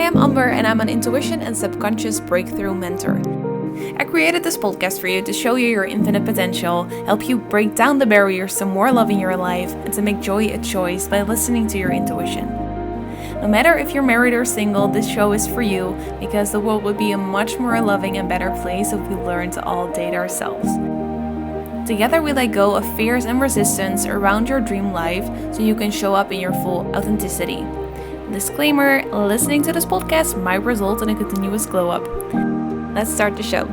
am Amber and I'm an intuition and subconscious breakthrough mentor. I created this podcast for you to show you your infinite potential, help you break down the barriers to more love in your life, and to make joy a choice by listening to your intuition. No matter if you're married or single, this show is for you because the world would be a much more loving and better place if we learned to all date ourselves. Together we let go of fears and resistance around your dream life so you can show up in your full authenticity. Disclaimer, listening to this podcast might result in a continuous glow up. Let's start the show.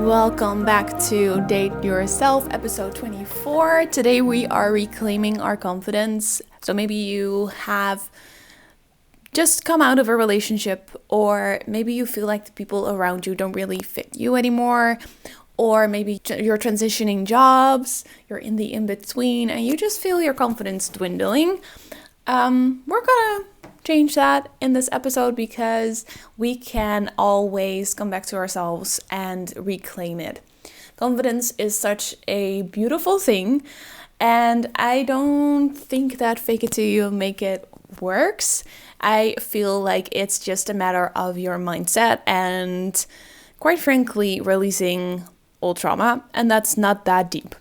Welcome back to Date Yourself, episode 24. Today we are reclaiming our confidence. So maybe you have just come out of a relationship, or maybe you feel like the people around you don't really fit you anymore, or maybe you're transitioning jobs, you're in the in-between, and you just feel your confidence dwindling. We're gonna change that in this episode because we can always come back to ourselves and reclaim it. Confidence is such a beautiful thing, and I don't think that fake it till you make it works. I feel like it's just a matter of your mindset and, quite frankly, releasing old trauma, and that's not that deep.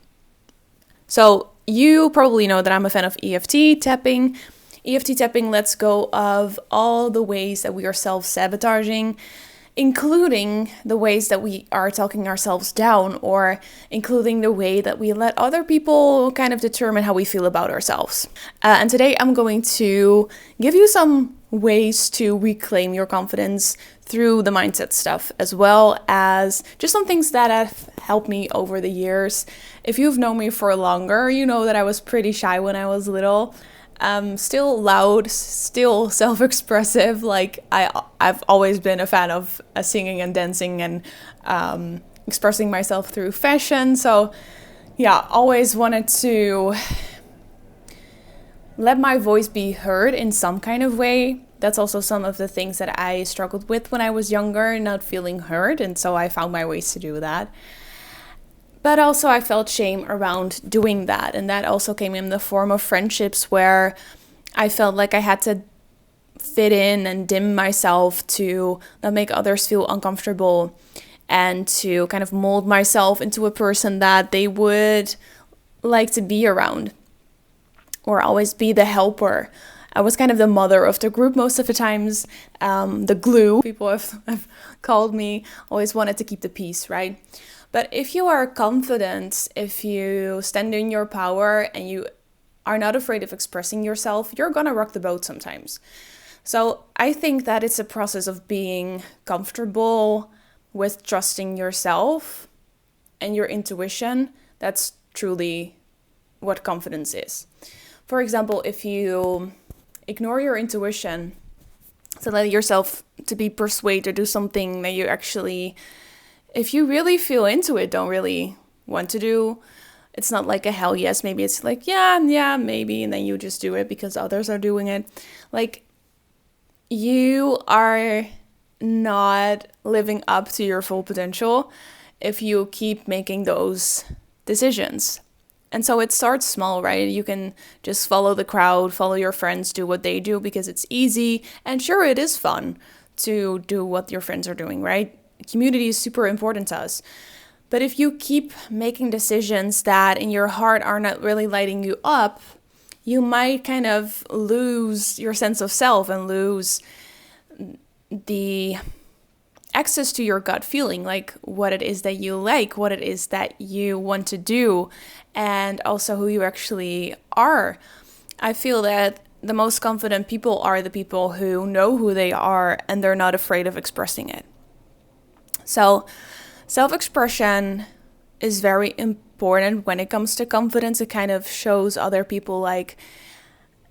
So you probably know that I'm a fan of EFT tapping. EFT tapping lets go of all the ways that we are self-sabotaging, including the ways that we are talking ourselves down, or including the way that we let other people kind of determine how we feel about ourselves. And today I'm going to give you some ways to reclaim your confidence through the mindset stuff, as well as just some things that have helped me over the years. If you've known me for longer, you know that I was pretty shy when I was little. Still loud, still self-expressive. Like I've always been a fan of singing and dancing and expressing myself through fashion. So yeah, always wanted to let my voice be heard in some kind of way. That's also some of the things that I struggled with when I was younger, not feeling heard. And so I found my ways to do that. But also I felt shame around doing that. And that also came in the form of friendships where I felt like I had to fit in and dim myself to not make others feel uncomfortable, and to kind of mold myself into a person that they would like to be around, or always be the helper. I was kind of the mother of the group most of the times, the glue. People have called me, always wanted to keep the peace, right? But if you are confident, if you stand in your power and you are not afraid of expressing yourself, you're gonna rock the boat sometimes. So I think that it's a process of being comfortable with trusting yourself and your intuition. That's truly what confidence is. For example, if you ignore your intuition, to let yourself to be persuaded to do something that you actually, if you really feel into it, don't really want to do. It's not like a hell yes, maybe it's like, yeah, maybe, and then you just do it because others are doing it. Like, you are not living up to your full potential if you keep making those decisions. And so it starts small, right? You can just follow the crowd, follow your friends, do what they do because it's easy. And sure, it is fun to do what your friends are doing, right? Community is super important to us. But if you keep making decisions that in your heart are not really lighting you up, you might kind of lose your sense of self and lose the access to your gut feeling, like what it is that you like, what it is that you want to do, and also who you actually are. I feel that the most confident people are the people who know who they are and they're not afraid of expressing it. So self-expression is very important when it comes to confidence. It kind of shows other people like,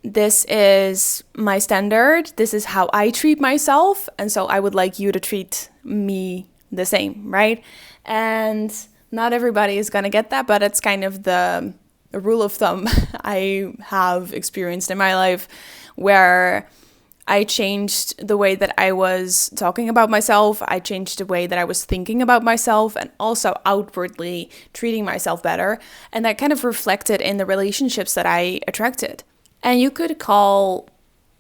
this is my standard, this is how I treat myself, and so I would like you to treat me the same, right? And not everybody is gonna get that, but it's kind of the rule of thumb I have experienced in my life, where I changed the way that I was talking about myself, I changed the way that I was thinking about myself, and also outwardly treating myself better, and that kind of reflected in the relationships that I attracted. And you could call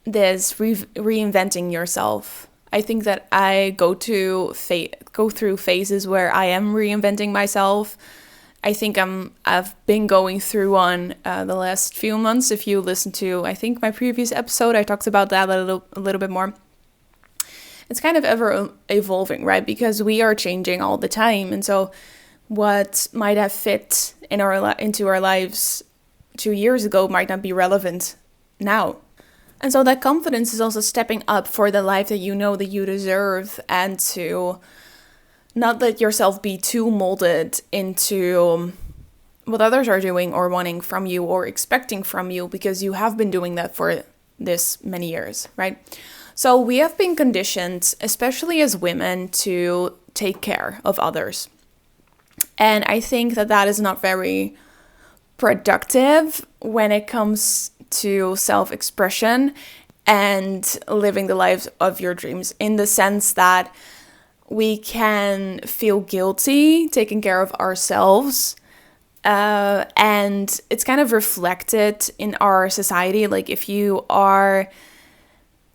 this reinventing yourself. I think that I go through phases where I am reinventing myself. I think I've been going through one the last few months. If you listen to, I think, my previous episode, I talked about that a little bit more. It's kind of ever evolving, right? Because we are changing all the time, and so what might have fit into our lives 2 years ago might not be relevant now. And so that confidence is also stepping up for the life that you know that you deserve, and to not let yourself be too molded into what others are doing or wanting from you or expecting from you, because you have been doing that for this many years, right? So we have been conditioned, especially as women, to take care of others. And I think that that is not very productive when it comes to self-expression and living the lives of your dreams, in the sense that we can feel guilty taking care of ourselves, and it's kind of reflected in our society. Like, if you are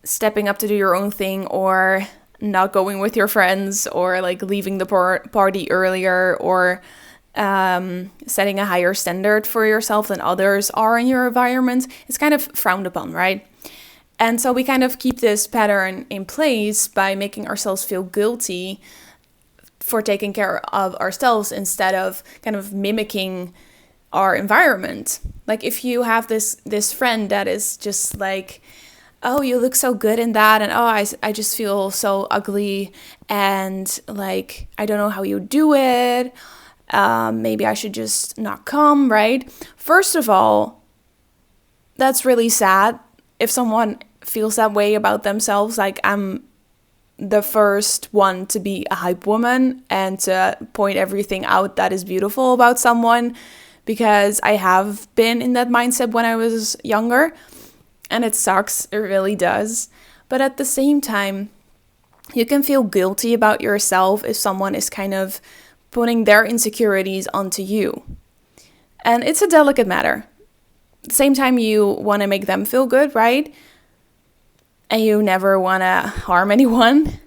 stepping up to do your own thing, or not going with your friends, or like leaving the party earlier, or setting a higher standard for yourself than others are in your environment, it's kind of frowned upon, right? And so we kind of keep this pattern in place by making ourselves feel guilty for taking care of ourselves, instead of kind of mimicking our environment. Like, if you have this friend that is just like, oh, you look so good in that, and oh, I just feel so ugly, and like, I don't know how you do it, maybe I should just not come, right? First of all, that's really sad if someone feels that way about themselves. Like, I'm the first one to be a hype woman and to point everything out that is beautiful about someone, because I have been in that mindset when I was younger, and it sucks, it really does. But at the same time, you can feel guilty about yourself if someone is kind of putting their insecurities onto you. And it's a delicate matter. At the same time, you want to make them feel good, right? And you never want to harm anyone.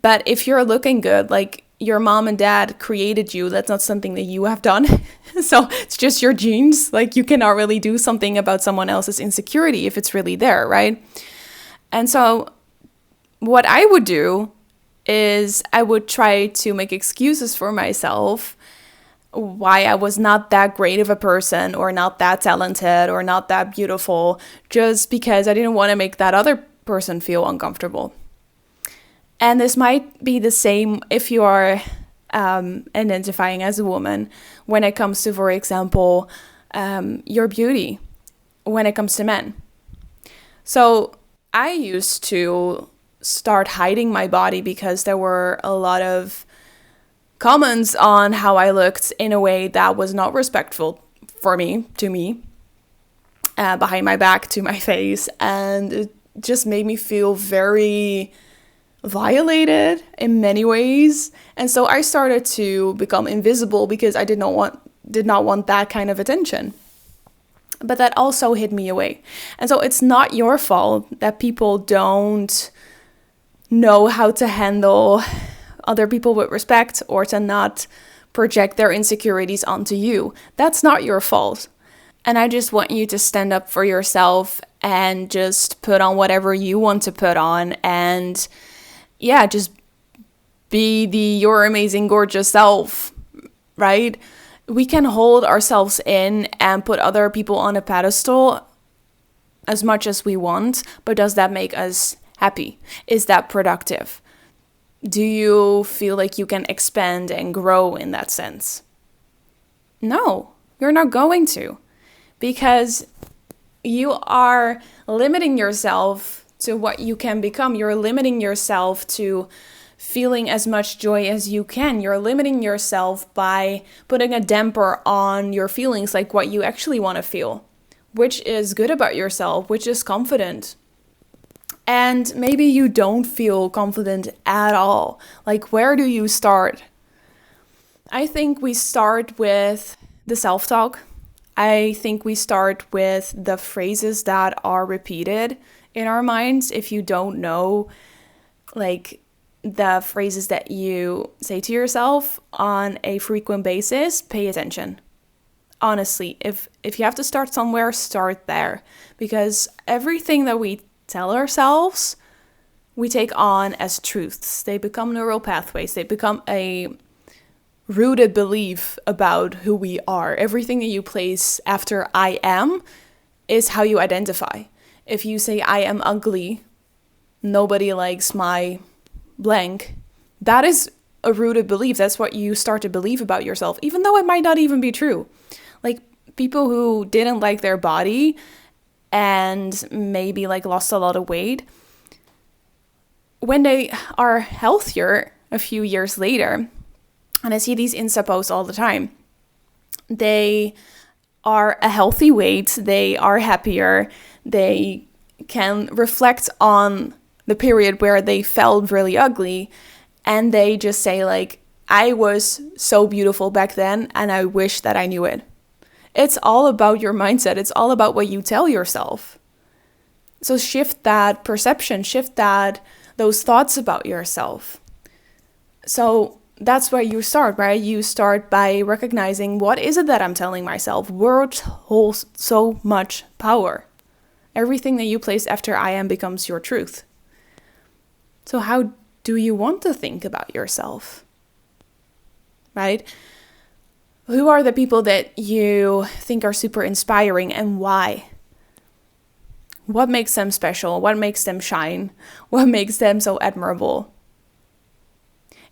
But if you're looking good, like, your mom and dad created you, that's not something that you have done. So it's just your genes. Like, you cannot really do something about someone else's insecurity if it's really there, right? And so what I would do is I would try to make excuses for myself why I was not that great of a person, or not that talented, or not that beautiful, just because I didn't want to make that other person feel uncomfortable. And this might be the same if you are identifying as a woman when it comes to, for example, your beauty, when it comes to men. So I used to start hiding my body because there were a lot of comments on how I looked in a way that was not respectful to me, behind my back, to my face, and it just made me feel very violated in many ways. And so I started to become invisible because I did not want that kind of attention. But that also hid me away. And so it's not your fault that people don't know how to handle other people with respect, or to not project their insecurities onto you. That's not your fault. And I just want you to stand up for yourself and just put on whatever you want to put on, and yeah, just be your amazing, gorgeous self, right? We can hold ourselves in and put other people on a pedestal as much as we want, but does that make us happy? Is that productive? Do you feel like you can expand and grow in that sense? No, you're not going to, because you are limiting yourself to what you can become. You're limiting yourself to feeling as much joy as you can. You're limiting yourself by putting a damper on your feelings, like what you actually want to feel, which is good about yourself, which is confident. And maybe you don't feel confident at all. Like, where do you start? I think we start with the self-talk. I think we start with the phrases that are repeated in our minds. If you don't know, like, the phrases that you say to yourself on a frequent basis, pay attention. Honestly, if you have to start somewhere, start there. Because everything that we tell ourselves, we take on as truths. They become neural pathways. They become a rooted belief about who we are. Everything that you place after I am is how you identify. If you say I am ugly, nobody likes my blank, that is a rooted belief. That's what you start to believe about yourself, even though it might not even be true. Like, people who didn't like their body and maybe like lost a lot of weight, when they are healthier a few years later, and I see these Insta posts all the time, they are a healthy weight, they are happier, they can reflect on the period where they felt really ugly, and they just say like, I was so beautiful back then and I wish that I knew it. It's all about your mindset. It's all about what you tell yourself. So shift that perception, shift those thoughts about yourself. So that's where you start, right? You start by recognizing, what is it that I'm telling myself? Words hold so much power. Everything that you place after I am becomes your truth. So how do you want to think about yourself? Right? Who are the people that you think are super inspiring and why? What makes them special? What makes them shine? What makes them so admirable?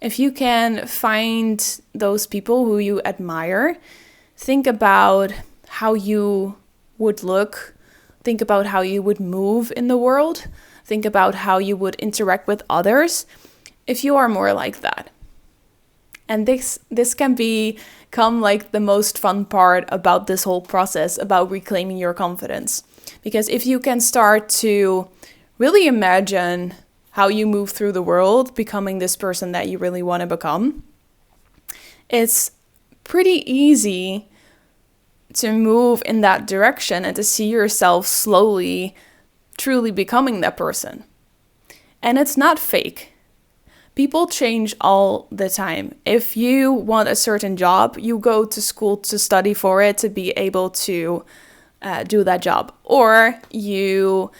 If you can find those people who you admire, think about how you would look. Think about how you would move in the world. Think about how you would interact with others if you are more like that. And this can become like the most fun part about this whole process, about reclaiming your confidence. Because if you can start to really imagine how you move through the world, becoming this person that you really want to become, it's pretty easy to move in that direction and to see yourself slowly, truly becoming that person. And it's not fake. People change all the time. If you want a certain job, you go to school to study for it, to be able to do that job. Or you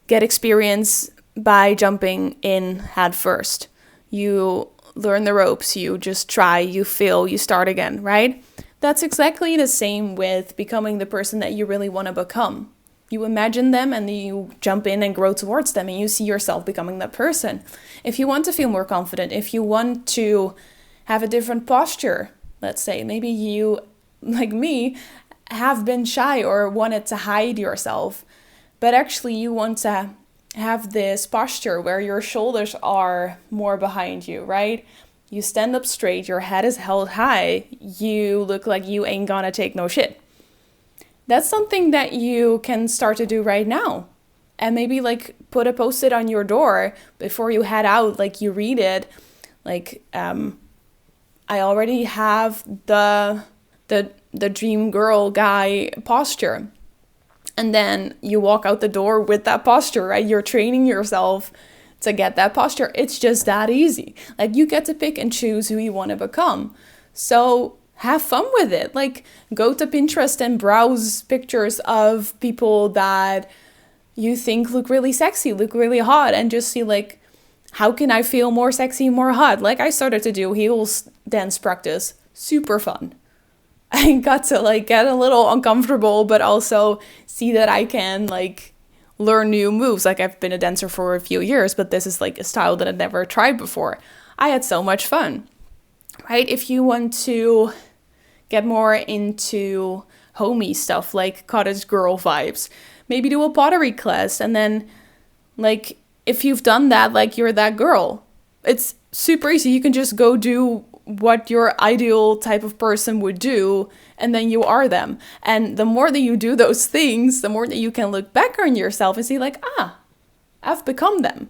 get experience by jumping in head first. You learn the ropes, you just try, you fail, you start again, right? That's exactly the same with becoming the person that you really want to become. You imagine them and you jump in and grow towards them and you see yourself becoming that person. If you want to feel more confident, if you want to have a different posture, let's say, maybe you, like me, have been shy or wanted to hide yourself, but actually you want to have this posture where your shoulders are more behind you, right? You stand up straight, your head is held high, you look like you ain't gonna take no shit. That's something that you can start to do right now. And maybe like put a post-it on your door before you head out, like you read it, like I already have the dream girl guy posture. And then you walk out the door with that posture, right? You're training yourself to get that posture. It's just that easy. Like, you get to pick and choose who you want to become. So have fun with it. Like, go to Pinterest and browse pictures of people that you think look really sexy, look really hot, and just see like, how can I feel more sexy, more hot? Like, I started to do heels dance practice. Super fun. I got to like get a little uncomfortable, but also see that I can like learn new moves. Like, I've been a dancer for a few years, but this is like a style that I'd never tried before. I had so much fun, right? If you want to get more into homey stuff, like cottage girl vibes, maybe do a pottery class. And then like, if you've done that, like you're that girl, it's super easy. You can just go do what your ideal type of person would do, and then you are them. And the more that you do those things, the more that you can look back on yourself and see like, I've become them.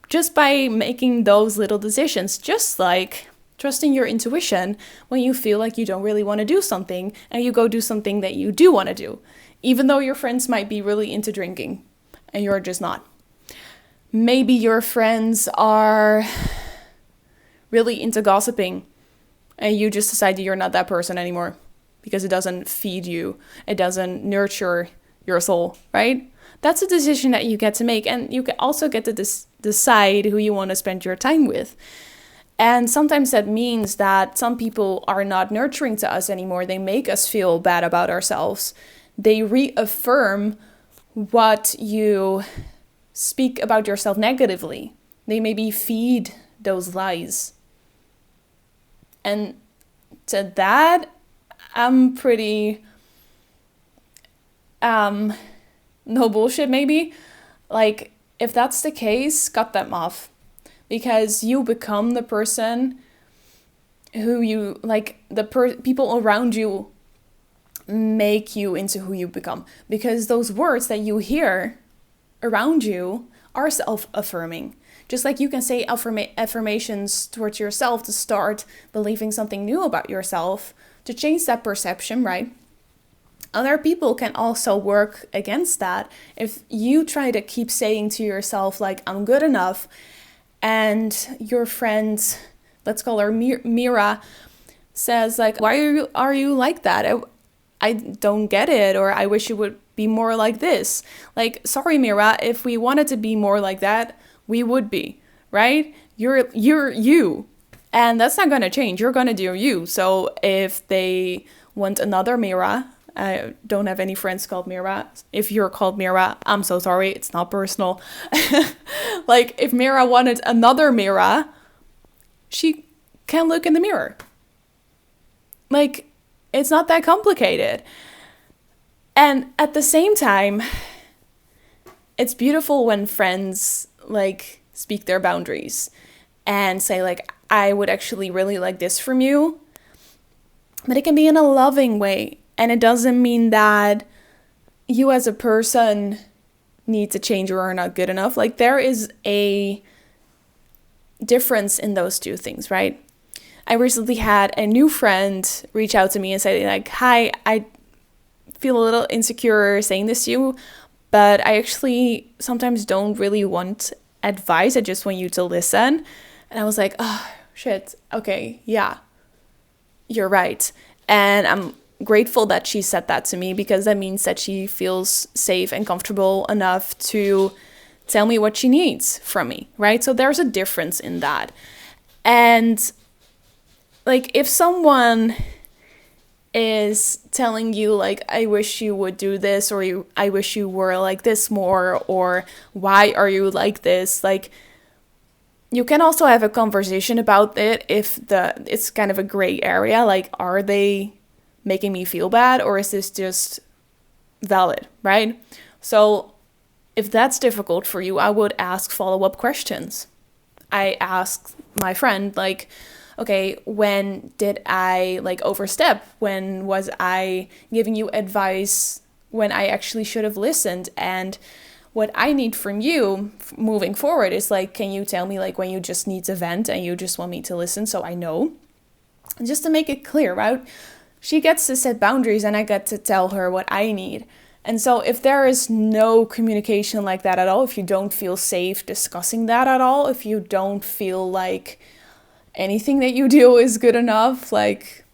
Just by making those little decisions, just like Trusting your intuition when you feel like you don't really want to do something and you go do something that you do want to do, even though your friends might be really into drinking and you're just not. Maybe your friends are really into gossiping and you just decide that you're not that person anymore because it doesn't feed you, it doesn't nurture your soul, right? That's a decision that you get to make, and you can also get to decide who you want to spend your time with. And sometimes that means that some people are not nurturing to us anymore. They make us feel bad about ourselves. They reaffirm what you speak about yourself negatively. They maybe feed those lies. And to that, I'm pretty no bullshit maybe. Like, if that's the case, cut them off. Because you become the person who you, like, people around you make you into who you become. Because those words that you hear around you are self-affirming. Just like you can say affirmations towards yourself to start believing something new about yourself, to change that perception, right? Other people can also work against that. If you try to keep saying to yourself, like, I'm good enough, and your friend, let's call her Mira, says, like, why are you like that? I don't get it, or I wish you would be more like this. Like, sorry, Mira, if we wanted to be more like that, we would be, right? You're you. And that's not going to change. You're going to do you. So if they want another Mira, I don't have any friends called Mira. If you're called Mira, I'm so sorry. It's not personal. Like, if Mira wanted another Mira, she can look in the mirror. Like, it's not that complicated. And at the same time, it's beautiful when friends, like, speak their boundaries and say, like, I would actually really like this from you. But it can be in a loving way. And it doesn't mean that you as a person need to change or are not good enough. Like, there is a difference in those two things, right? I recently had a new friend reach out to me and say, like, hi, I feel a little insecure saying this to you, but I actually sometimes don't really want advice. I just want you to listen. And I was like, oh, shit. Okay, yeah, you're right. And I'm grateful that she said that to me, because that means that she feels safe and comfortable enough to tell me what she needs from me, right? So there's a difference in that. And like, if someone is telling you, like, I wish you would do this, or I wish you were like this more, or why are you like this? Like, you can also have a conversation about it if it's kind of a gray area. Like, are they making me feel bad, or is this just valid, right? So if that's difficult for you, I would ask follow-up questions. I asked my friend, like, okay, when did I, like, overstep? When was I giving you advice when I actually should have listened? And what I need from you moving forward is, like, can you tell me, like, when you just need to vent and you just want me to listen, so I know? And just to make it clear, right? She gets to set boundaries and I get to tell her what I need. And so if there is no communication like that at all, if you don't feel safe discussing that at all, if you don't feel like anything that you do is good enough, like,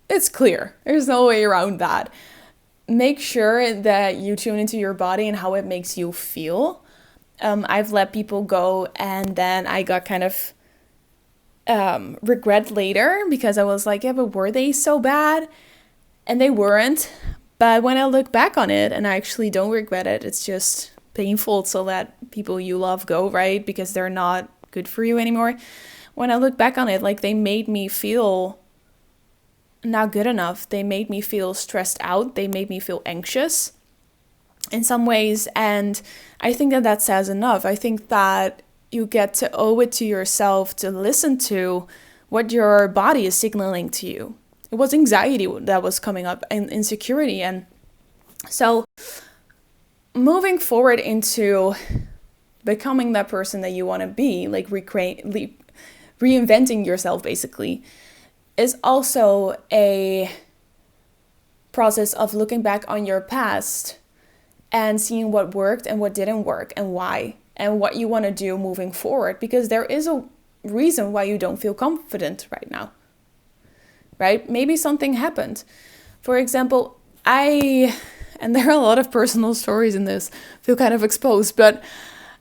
it's clear. There's no way around that. Make sure that you tune into your body and how it makes you feel. I've let people go and then I got kind of regret later, because I was like, yeah, but were they so bad? And they weren't. But when I look back on it, and I actually don't regret it, it's just painful to let people you love go, right? Because they're not good for you anymore. When I look back on it, like, they made me feel not good enough. They made me feel stressed out. They made me feel anxious in some ways. And I think that says enough. I think that you get to owe it to yourself to listen to what your body is signaling to you. It was anxiety that was coming up and insecurity. And so moving forward into becoming that person that you want to be, like reinventing yourself basically is also a process of looking back on your past and seeing what worked and what didn't work and why, and what you want to do moving forward, because there is a reason why you don't feel confident right now, right? Maybe something happened. For example, and there are a lot of personal stories in this, feel kind of exposed, but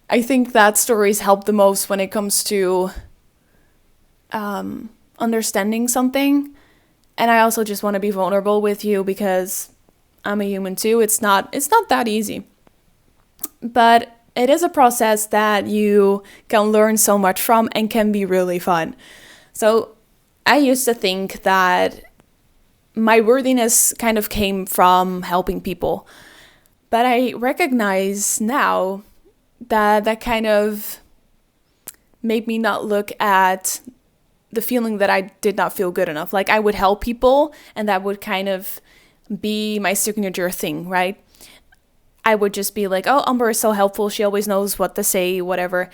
I think that stories help the most when it comes to understanding something. And I also just want to be vulnerable with you because I'm a human too. It's not that easy. But it is a process that you can learn so much from and can be really fun. So I used to think that my worthiness kind of came from helping people. But I recognize now that that kind of made me not look at the feeling that I did not feel good enough. Like I would help people and that would kind of be my signature thing, right? I would just be like, oh, Amber is so helpful. She always knows what to say, whatever.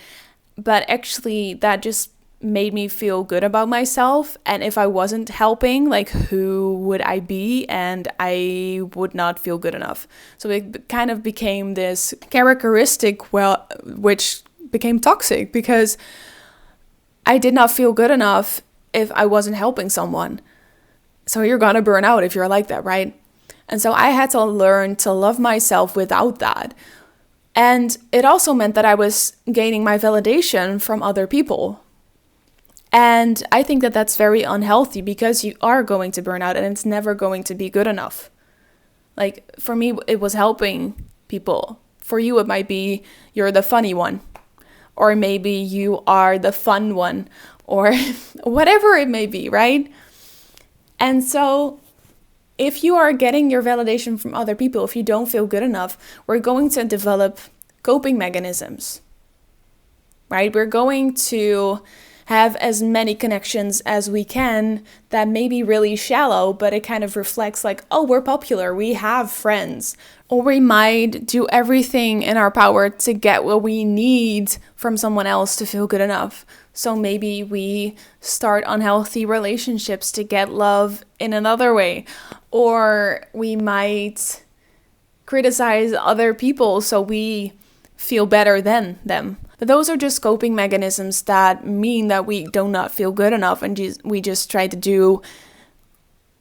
But actually that just made me feel good about myself. And if I wasn't helping, like who would I be? And I would not feel good enough. So it kind of became this characteristic, which became toxic because I did not feel good enough if I wasn't helping someone. So you're gonna burn out if you're like that, right? And so I had to learn to love myself without that. And it also meant that I was gaining my validation from other people. And I think that that's very unhealthy because you are going to burn out and it's never going to be good enough. Like for me, it was helping people. For you, it might be you're the funny one. Or maybe you are the fun one, or whatever it may be, right? And so if you are getting your validation from other people, if you don't feel good enough, we're going to develop coping mechanisms, right? We're going to have as many connections as we can that may be really shallow, but it kind of reflects like, oh, we're popular, we have friends. Or we might do everything in our power to get what we need from someone else to feel good enough. So maybe we start unhealthy relationships to get love in another way. Or we might criticize other people so we feel better than them. But those are just coping mechanisms that mean that we do not feel good enough and we just try to do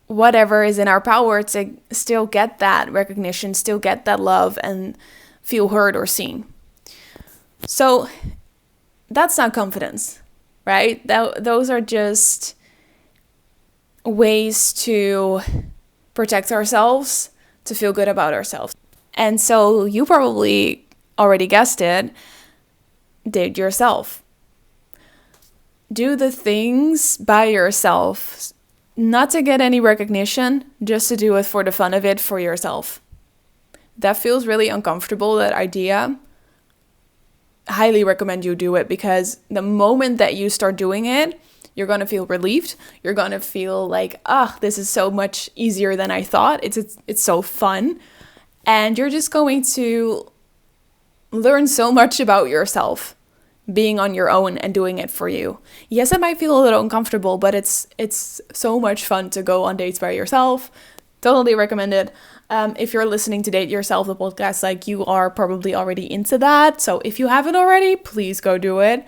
whatever is in our power to still get that recognition, still get that love and feel heard or seen. So that's not confidence, right? Those are just ways to protect ourselves, to feel good about ourselves. And so you probably already guessed it, date yourself. Do the things by yourself, not to get any recognition, just to do it for the fun of it for yourself. That feels really uncomfortable, that idea. I highly recommend you do it because the moment that you start doing it, you're going to feel relieved. You're going to feel like, this is so much easier than I thought. It's so fun. And you're just going to learn so much about yourself being on your own and doing it for you. Yes, it might feel a little uncomfortable, but it's so much fun to go on dates by yourself. Totally recommend it. If you're listening to Date Yourself, the podcast, like you are probably already into that. So if you haven't already, please go do it.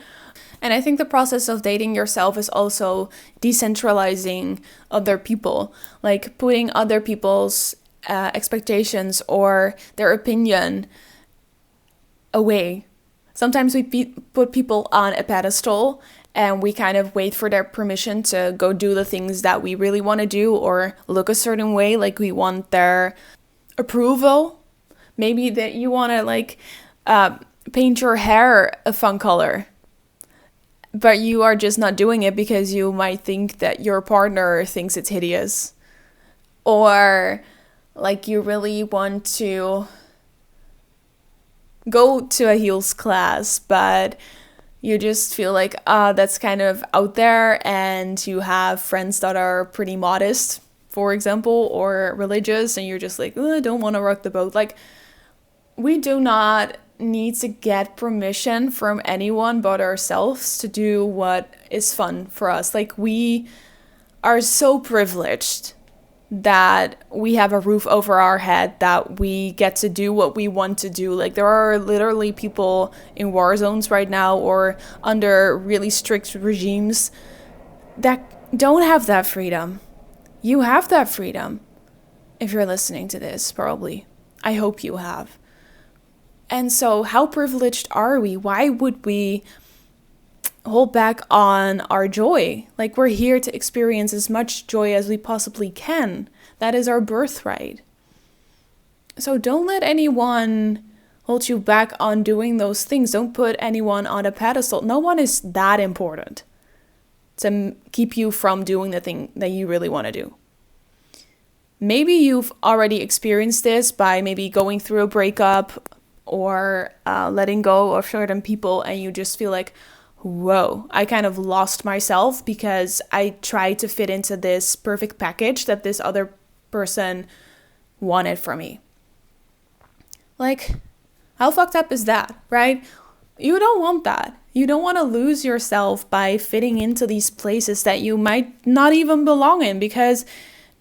And I think the process of dating yourself is also decentralizing other people, like putting other people's expectations or their opinion away. Sometimes we put people on a pedestal and we kind of wait for their permission to go do the things that we really want to do or look a certain way, like we want their approval. Maybe that you want to paint your hair a fun color, but you are just not doing it because you might think that your partner thinks it's hideous. Or like you really want to go to a heels class, but you just feel like, that's kind of out there, and you have friends that are pretty modest, for example, or religious, and you're just like, I don't want to rock the boat. Like, we do not need to get permission from anyone but ourselves to do what is fun for us. Like, we are so privileged that we have a roof over our head, that we get to do what we want to do. Like, there are literally people in war zones right now or under really strict regimes that don't have that freedom. You have that freedom. If you're listening to this, probably. I hope you have. And so how privileged are we? Why would we hold back on our joy? Like, we're here to experience as much joy as we possibly can. That is our birthright. So don't let anyone hold you back on doing those things. Don't put anyone on a pedestal. No one is that important to keep you from doing the thing that you really want to do. Maybe you've already experienced this by maybe going through a breakup or letting go of certain people, and you just feel like, whoa, I kind of lost myself because I tried to fit into this perfect package that this other person wanted from me. Like, how fucked up is that, right? You don't want that. You don't want to lose yourself by fitting into these places that you might not even belong in, because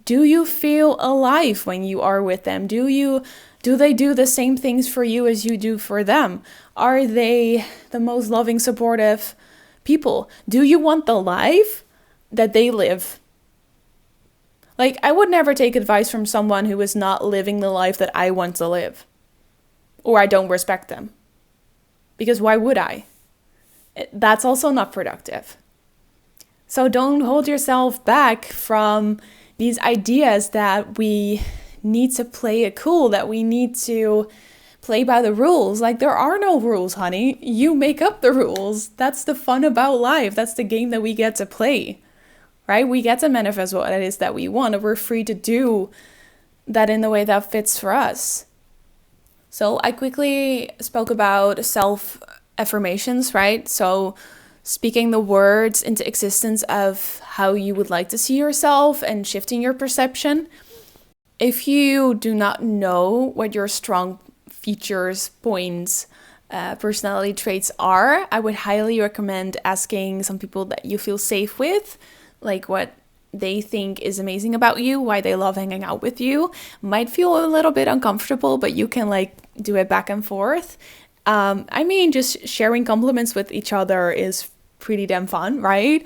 do you feel alive when you are with them? Do they do the same things for you as you do for them? Are they the most loving, supportive people? Do you want the life that they live? Like, I would never take advice from someone who is not living the life that I want to live, or I don't respect them. Because why would I? That's also not productive. So don't hold yourself back from these ideas that we need to play it cool, that we need to play by the rules. Like, there are no rules, honey. You make up the rules. That's the fun about life. That's the game that we get to play, right? We get to manifest what it is that we want, and we're free to do that in the way that fits for us. So I quickly spoke about self-affirmations, right? So speaking the words into existence of how you would like to see yourself and shifting your perception. If you do not know what your strong features, points, personality traits are, I would highly recommend asking some people that you feel safe with, like what they think is amazing about you, why they love hanging out with you. Might feel a little bit uncomfortable, but you can do it back and forth. Just sharing compliments with each other is pretty damn fun, right?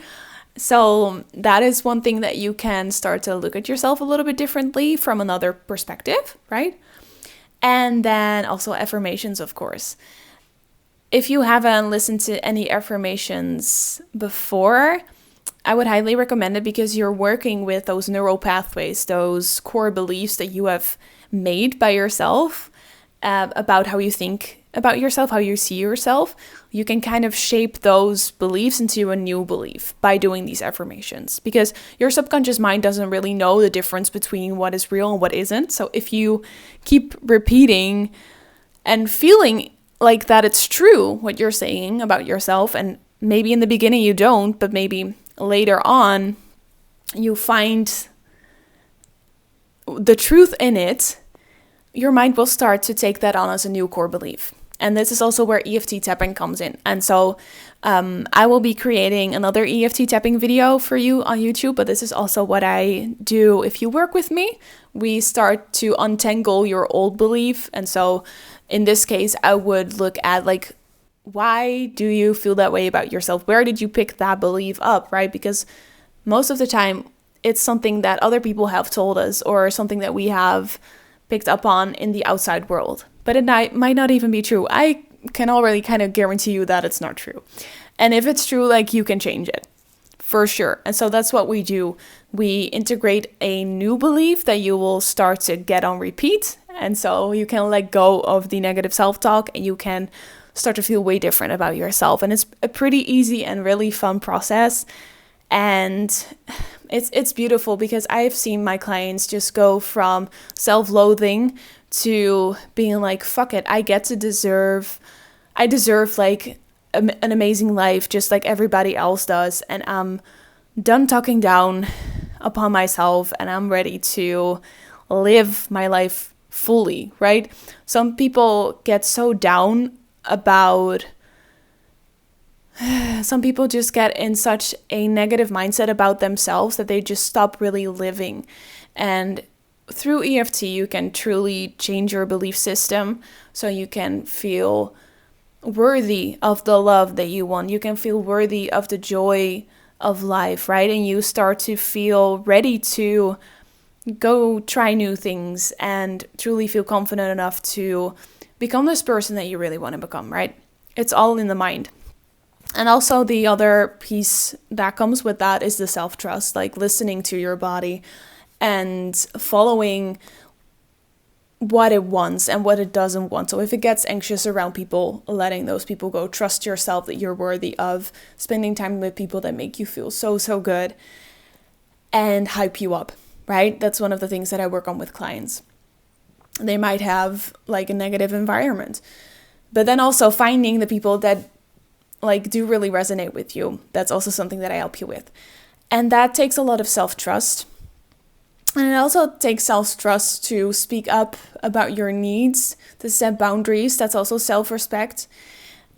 So that is one thing that you can start to look at yourself a little bit differently from another perspective, right? And then also affirmations, of course. If you haven't listened to any affirmations before, I would highly recommend it, because you're working with those neural pathways, those core beliefs that you have made by yourself about how you think about yourself, how you see yourself. You can kind of shape those beliefs into a new belief by doing these affirmations, because your subconscious mind doesn't really know the difference between what is real and what isn't. So if you keep repeating and feeling like that it's true what you're saying about yourself, and maybe in the beginning you don't, but maybe later on you find the truth in it, your mind will start to take that on as a new core belief. And this is also where EFT tapping comes in. And so I will be creating another EFT tapping video for you on YouTube, but this is also what I do if you work with me. We start to untangle your old belief. And so in this case, I would look at why do you feel that way about yourself? Where did you pick that belief up, right? Because most of the time it's something that other people have told us, or something that we have picked up on in the outside world. But it might not even be true. I can already kind of guarantee you that it's not true. And if it's true, you can change it for sure. And so that's what we do. We integrate a new belief that you will start to get on repeat. And so you can let go of the negative self-talk, and you can start to feel way different about yourself. And it's a pretty easy and really fun process. And it's beautiful, because I've seen my clients just go from self-loathing to being like, fuck it, I deserve an amazing life just like everybody else does. And I'm done talking down upon myself, and I'm ready to live my life fully, right? Some people get so down about, some people just get in such a negative mindset about themselves that they just stop really living. And through EFT, you can truly change your belief system so you can feel worthy of the love that you want. You can feel worthy of the joy of life, right? And you start to feel ready to go try new things and truly feel confident enough to become this person that you really want to become, right? It's all in the mind. And also the other piece that comes with that is the self-trust, like listening to your body and following what it wants and what it doesn't want. So if it gets anxious around people, letting those people go. Trust yourself that you're worthy of spending time with people that make you feel so, so good and hype you up, right? That's one of the things that I work on with clients. They might have like a negative environment, but then also finding the people that like do really resonate with you. That's also something that I help you with. And that takes a lot of self-trust. And it also takes self-trust to speak up about your needs, to set boundaries. That's also self-respect.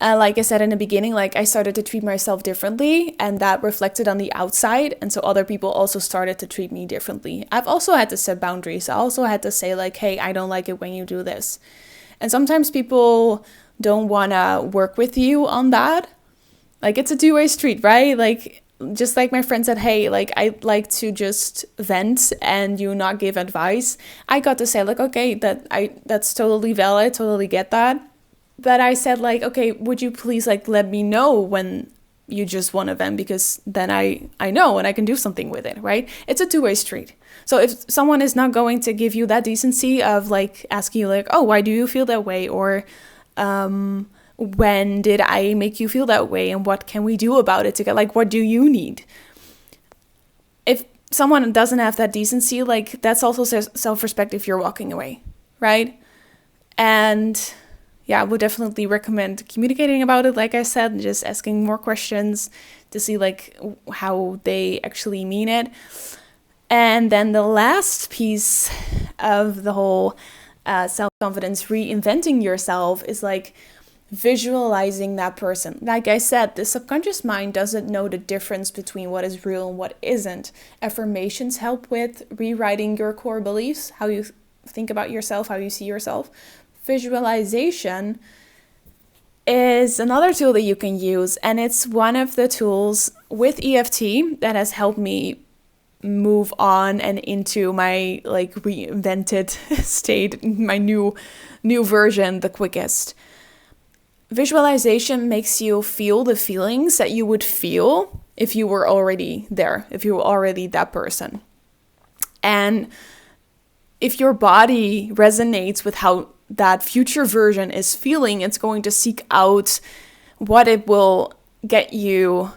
Like I said in the beginning, like I started to treat myself differently, and that reflected on the outside. And so other people also started to treat me differently. I've also had to set boundaries. I also had to say like, hey, I don't like it when you do this. And sometimes people don't want to work with you on that. Like it's a two-way street, right? Like just like my friend said, hey, like I like to just vent and you not give advice. I got to say like, okay, that's totally valid, totally get that. But I said like, okay, would you please like let me know when you just want to vent, because then I know and I can do something with it, right? It's a two-way street. So if someone is not going to give you that decency of like asking you like, oh, why do you feel that way? Or when did I make you feel that way? And what can we do about it together? Like, what do you need? If someone doesn't have that decency, like that's also self-respect if you're walking away, right? And yeah, I would definitely recommend communicating about it. Like I said, just asking more questions to see like how they actually mean it. And then the last piece of the whole self-confidence, reinventing yourself, is like visualizing that person. Like I said, the subconscious mind doesn't know the difference between what is real and what isn't. Affirmations help with rewriting your core beliefs, how you think about yourself, how you see yourself. Visualization is another tool that you can use, and it's one of the tools with EFT that has helped me move on and into my like reinvented state, my new version the quickest. Visualization makes you feel the feelings that you would feel if you were already there, if you were already that person. And if your body resonates with how that future version is feeling, it's going to seek out what it will get you,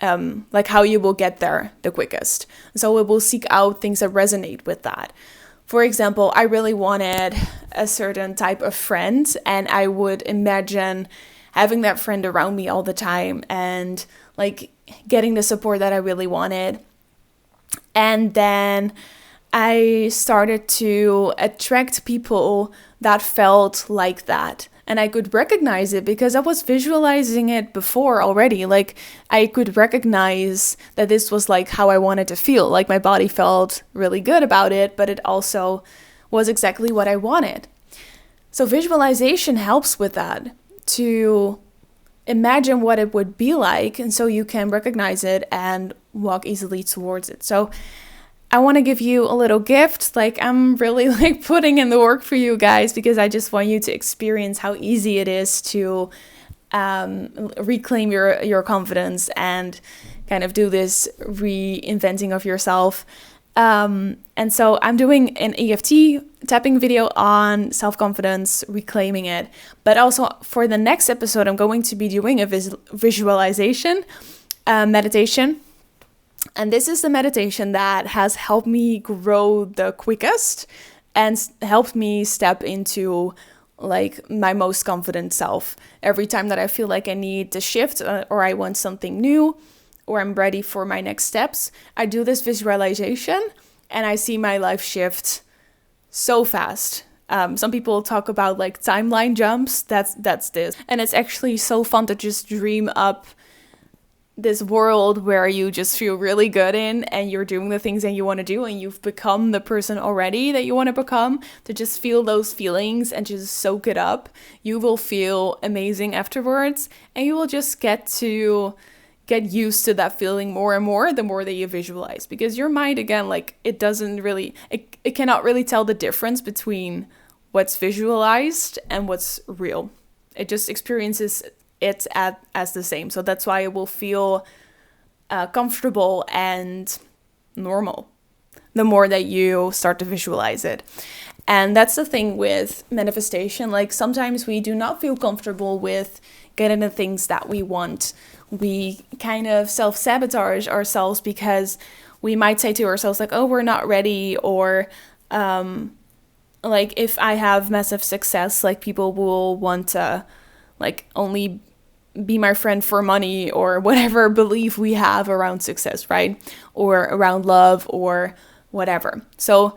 like how you will get there the quickest. So it will seek out things that resonate with that. For example, I really wanted a certain type of friend, and I would imagine having that friend around me all the time and like getting the support that I really wanted. And then I started to attract people that felt like that. And I could recognize it because I was visualizing it before already. Like I could recognize that this was like how I wanted to feel. Like my body felt really good about it, but it also was exactly what I wanted. So visualization helps with that, to imagine what it would be like. And so you can recognize it and walk easily towards it. So I want to give you a little gift. Like I'm really like putting in the work for you guys, because I just want you to experience how easy it is to reclaim your confidence and kind of do this reinventing of yourself. And so I'm doing an EFT tapping video on self-confidence, reclaiming it. But also for the next episode, I'm going to be doing a visualization meditation. And this is the meditation that has helped me grow the quickest and helped me step into like my most confident self. Every time that I feel like I need to shift or I want something new or I'm ready for my next steps, I do this visualization and I see my life shift so fast. Some people talk about like timeline jumps. That's this. And it's actually so fun to just dream up this world where you just feel really good in, and you're doing the things that you want to do, and you've become the person already that you want to become. To just feel those feelings and just soak it up. You will feel amazing afterwards, and you will just get used to that feeling more and more the more that you visualize, because your mind, again, like it cannot really tell the difference between what's visualized and what's real. It just experiences it as the same. So that's why it will feel comfortable and normal the more that you start to visualize it. And that's the thing with manifestation. Like sometimes we do not feel comfortable with getting the things that we want. We kind of self-sabotage ourselves because we might say to ourselves like, oh, we're not ready, or like if I have massive success, like people will want to like only be my friend for money, or whatever belief we have around success, right? Or around love or whatever. So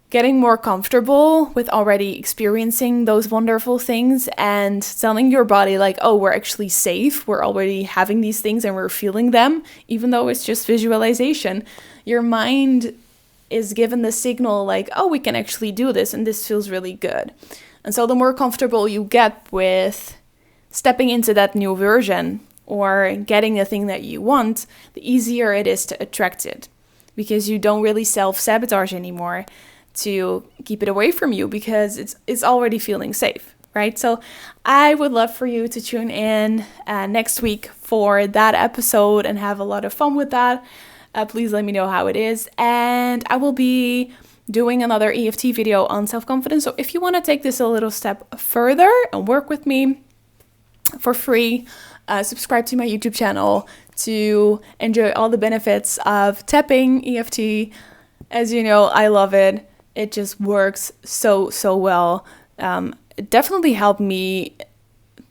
getting more comfortable with already experiencing those wonderful things and telling your body like, oh, we're actually safe. We're already having these things and we're feeling them, even though it's just visualization. Your mind is given the signal like, oh, we can actually do this and this feels really good. And so the more comfortable you get with stepping into that new version or getting the thing that you want, the easier it is to attract it, because you don't really self-sabotage anymore to keep it away from you, because it's already feeling safe, right? So I would love for you to tune in next week for that episode and have a lot of fun with that. Please let me know how it is. And I will be doing another EFT video on self-confidence. So if you want to take this a little step further and work with me for free, subscribe to my YouTube channel to enjoy all the benefits of tapping EFT. As you know, I love it. It just works so well. It definitely helped me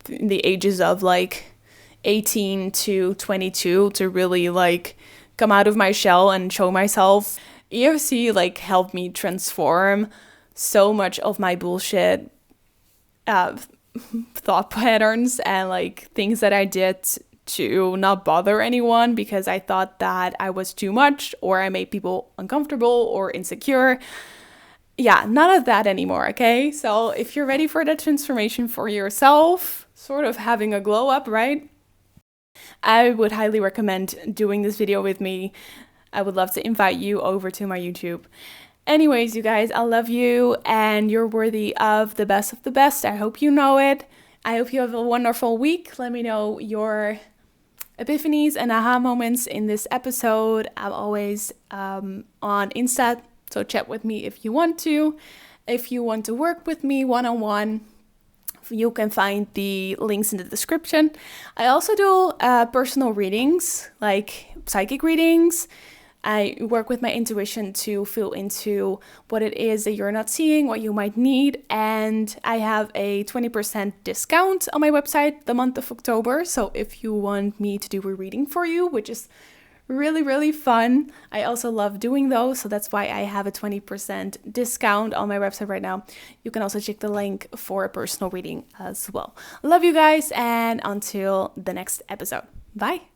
in the ages of like 18 to 22 to really like come out of my shell and show myself. EFT like helped me transform so much of my bullshit thought patterns and like things that I did to not bother anyone because I thought that I was too much, or I made people uncomfortable or insecure. Yeah, none of that anymore, okay? So if you're ready for that transformation for yourself, sort of having a glow up, right? I would highly recommend doing this video with me. I would love to invite you over to my YouTube. Anyways, you guys, I love you and you're worthy of the best of the best. I hope you know it. I hope you have a wonderful week. Let me know your epiphanies and aha moments in this episode. I'm always on Insta, so chat with me if you want to. If you want to work with me one-on-one, you can find the links in the description. I also do personal readings, like psychic readings. I work with my intuition to feel into what it is that you're not seeing, what you might need. And I have a 20% discount on my website the month of October. So if you want me to do a reading for you, which is really fun. I also love doing those. So that's why I have a 20% discount on my website right now. You can also check the link for a personal reading as well. Love you guys, and until the next episode. Bye.